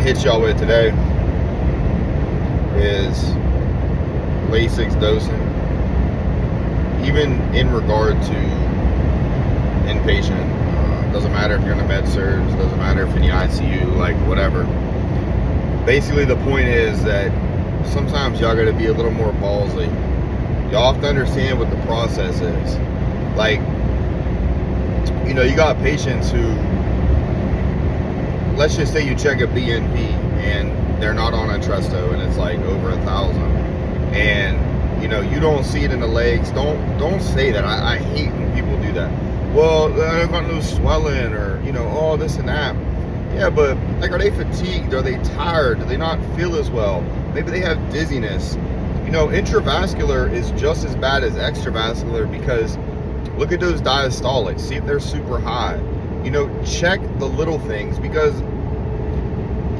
hit y'all with today is Lasix dosing, even in regard to inpatient. Doesn't matter if you're in a med surg, doesn't matter if in the ICU, like whatever. Basically, the point is that sometimes y'all gotta be a little more ballsy. Y'all have to understand what the process is. Like, you know, you got patients who, let's just say you check a BNP and they're not on Entresto and it's like over 1,000, and you know you don't see it in the legs. Don't say that. I hate when people do that. Well, I got no swelling, or you know, oh, this and that. Yeah, but like, are they fatigued? Are they tired? Do they not feel as well? Maybe they have dizziness. You know, intravascular is just as bad as extravascular, because look at those diastolics. See if they're super high. You know, check the little things, because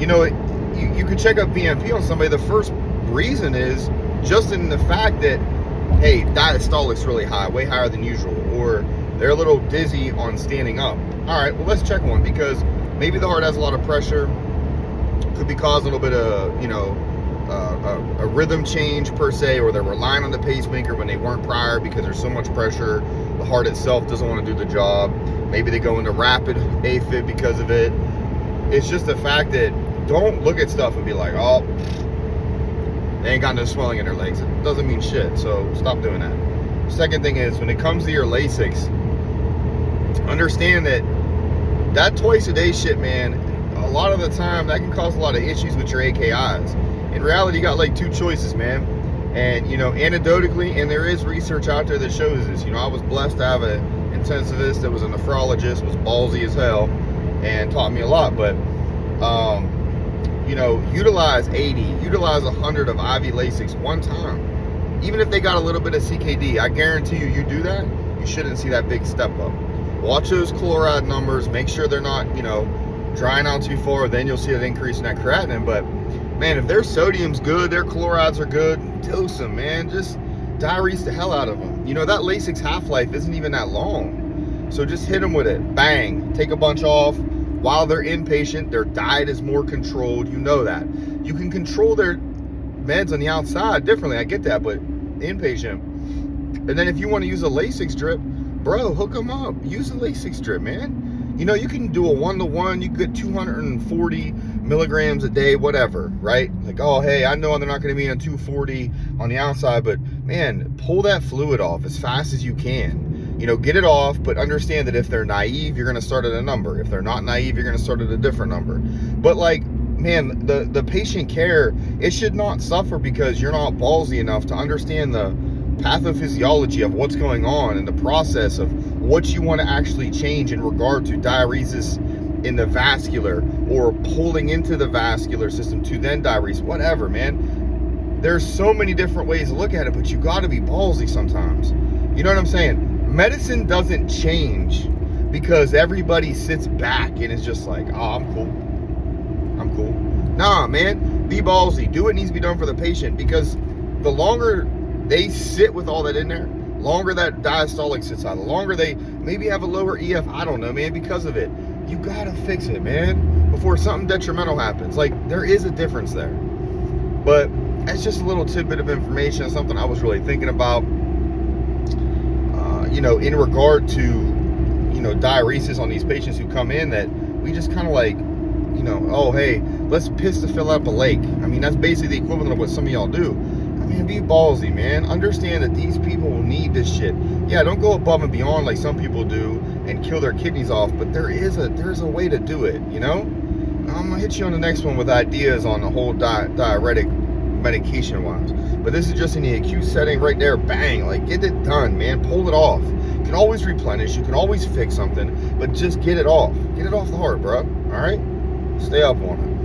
you know, you could check a BNP on somebody. The first reason is just in the fact that, hey, diastolic's really high, way higher than usual, or they're a little dizzy on standing up. All right, well, let's check one, because maybe the heart has a lot of pressure, could be causing a little bit of, you know, a rhythm change per se, or they're relying on the pacemaker when they weren't prior because there's so much pressure. The heart itself doesn't want to do the job. Maybe they go into rapid AFib because of it. It's just the fact that don't look at stuff and be like, oh, they ain't got no swelling in their legs. It doesn't mean shit, so stop doing that. Second thing is, when it comes to your Lasix, understand that twice a day shit, man, a lot of the time that can cause a lot of issues with your AKIs. In reality, you got like two choices, man. And you know, anecdotally, and there is research out there that shows this. You know, I was blessed to have an intensivist that was a nephrologist, was ballsy as hell, and taught me a lot. But you know, utilize 80, utilize 100 of IV Lasix one time. Even if they got a little bit of CKD, I guarantee you do that, you shouldn't see that big step up. Watch those chloride numbers, make sure they're not, you know, drying out too far, then you'll see an increase in that creatinine. But man, if their sodium's good, their chlorides are good, dose them, man. Just diurese the hell out of them. You know, that Lasix half-life isn't even that long. So just hit them with it. Bang. Take a bunch off. While they're inpatient, their diet is more controlled. You know that. You can control their meds on the outside differently. I get that, but inpatient. And then if you want to use a Lasix drip, bro, hook them up. Use a Lasix drip, man. You know, you can do a 1-to-1. You get 240 milligrams a day, whatever, right? Like, oh, hey, I know they're not going to be on 240 on the outside, but man, pull that fluid off as fast as you can. You know, get it off, but understand that if they're naive, you're going to start at a number. If they're not naive, you're going to start at a different number. But like, man, the patient care, it should not suffer because you're not ballsy enough to understand the pathophysiology of what's going on and the process of what you want to actually change in regard to diuresis in the vascular, or pulling into the vascular system to then diurese, whatever, man. There's so many different ways to look at it, but you got to be ballsy sometimes. You know what I'm saying? Medicine doesn't change because everybody sits back and is just like, oh, I'm cool. Nah, man, be ballsy. Do what needs to be done for the patient, because the longer they sit with all that in there, longer that diastolic sits out, the longer they maybe have a lower EF, I don't know, man, because of it. You gotta fix it, man, before something detrimental happens. Like, there is a difference there. But that's just a little tidbit of information, something I was really thinking about, you know, in regard to, you know, diuresis on these patients who come in, that we just kind of like, you know, oh, hey, let's piss to fill up a lake. I mean, that's basically the equivalent of what some of y'all do. I mean, be ballsy, man. Understand that these people need this shit. Yeah, don't go above and beyond like some people do and kill their kidneys off, but there's a way to do it, you know? I'm gonna hit you on the next one with ideas on the whole diuretic medication wise. But this is just in the acute setting right there. Bang, like, get it done, man. Pull it off. You can always replenish, you can always fix something, but just get it off. Get it off the heart, bro. All right? Stay up on it.